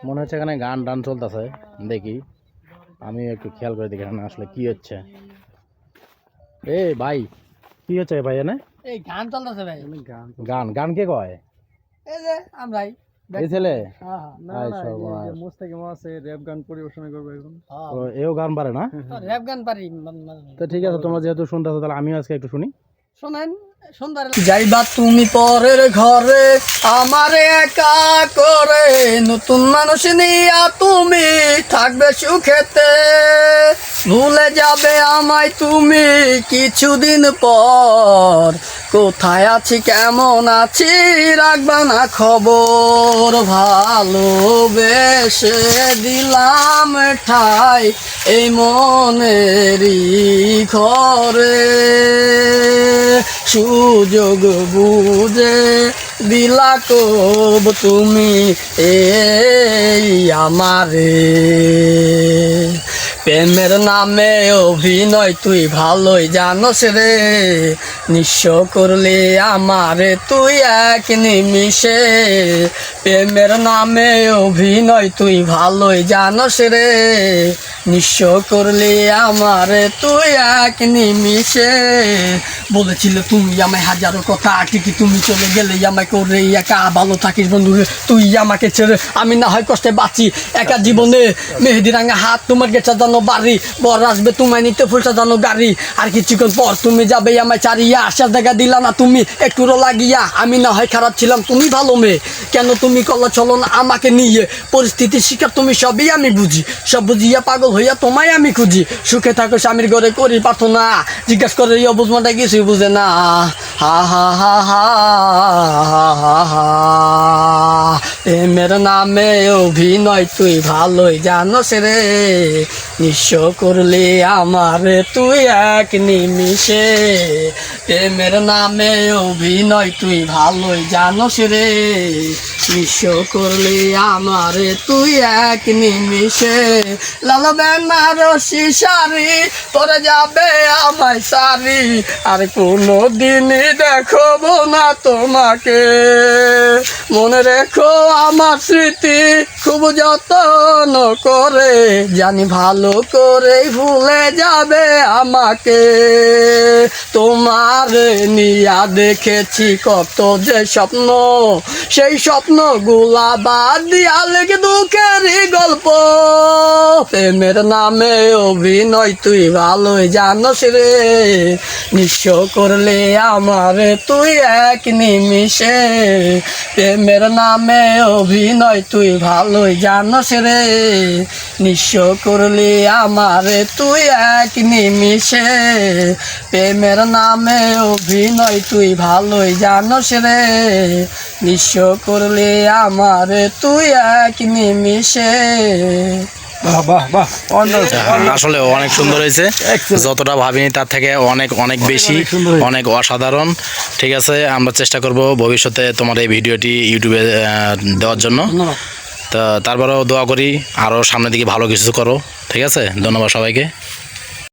মনে হচ্ছে এখানে গান টান চলতেছে, দেখি আমি একটু খেয়াল করে দেখি এখানে আসলে কি হচ্ছে। এ ভাই, কি হচ্ছে ভাই এনে? এই গান চলতেছে ভাই। গান গান কে কয়? এই যে আমরাই এই ছেলে মোস্তাকিম আছে, র‍্যাপ গান পরিবেশন করবে এখন। এও গান পারে না? র‍্যাপ গান পারি। তো ঠিক আছে, তোমরা যেহেতু শুনতেছো তাহলে আমিও আজকে একটু শুনি। শোনেন, সুন্দর। যাইবা তুমি পরের ঘরে আমারে একা করে, নতুন মানুষ নিয়া তুমি থাকবে সুখেতে, ভুলে যাবে আমায় তুমি কিছুদিন পর, কোথায় আছি কেমন আছি রাখবা না খবর, ভালোবেসে দিলাম ঠাই এই মনেরই ঘরে, সুযোগ বুঝে দিলা কব তুমি এই আমারে, প্রেমের নামে অভিনয় তুই ভালোই জানোস রে, নিঃস্ব করলে আমারে তুই এক নিমিষে, প্রেমের নামে অভিনয় তুই ভালোই জানোস রে, নিঃস্ব করলে আমারে তুই এক নিমিষে, বলেছিলে তুমি আমায় হাজারো কথা, ঠিকই তুমি চলে গেলে আমায় করে একা, ভালো থাকিস বন্ধু তুই আমাকে ছেড়ে, আমি না হয় কষ্টে বাঁচি একা জীবনে, মেহেদি রাঙা হাত তোমার গেছে জানো বাড়ি, বর আসবে তোমায় নিতে ফুলটা জানো গাড়ি, আর কিছুক্ষণ পর তুমি যাবে আমায় চারিয়া, আশা দেখা দিলা না তুমি একটুরও লাগিয়া, আমি না হয় খারাপ ছিলাম তুমি ভালো মেয়ে, কেন তুমি কলা চলো না আমাকে নিয়ে, পরিস্থিতি শিকার তুমি সবই আমি বুঝি, সব বুঝিয়া পাগল হইয়া তোমায় আমি খুঁজি, সুখে থাকো স্বামীর ঘরে করি প্রার্থনা, জিজ্ঞাস করে অবুঝমাটা কিছুই বুঝে না, হা হা হা হা হা হা, প্রেমের নামে অভিনয় তুই ভালোই জানোস রে, নিঃস্ব করলে আমারে তুই এক নিমিষে, প্রেমের নামে অভিনয় তুই ভালোই জানোস রে, নিঃস্ব করলে আমারে তুই এক নিমিষে, লালা বেনারসি শাড়ি পরে যাবে আমায় সারি, আর কোনো দিনই দেখবো না তোমাকে, মনে রেখো আমার স্মৃতি খুব যত্ন করে, জানি ভালো করে ভুলে যাবে আমাকে, তোমার নিয়া দেখেছি কত যে স্বপ্ন, সেই স্বপ্নগুলা বাদ দিয়া লেগে দুঃখেরই গল্প, প্রেমের নামে অভিনয় তুই ভালোই জানোস রে, নিঃস্ব করলে আমারে তুই এক নিমিষে, প্রেমের নামে অভিনয় তুই ভালোই জানোস রে, নিঃস্ব করলে আমারে তুই এক নিমিষে, প্রেমের নামে অভিনয় তুই ভালোই জানোস রে, নিঃস্ব করলে আমারে তুই এক নিমিষে। আসলে অনেক সুন্দর হয়েছে, যতটা ভাবিনি তার থেকে অনেক অনেক বেশি, অনেক অসাধারণ। ঠিক আছে, আমরা চেষ্টা করব ভবিষ্যতে তোমার এই ভিডিওটি ইউটিউবে দেওয়ার জন্য, তা তারপরেও দোয়া করি আরও সামনের দিকে ভালো কিছু করো। ঠিক আছে, ধন্যবাদ সবাইকে।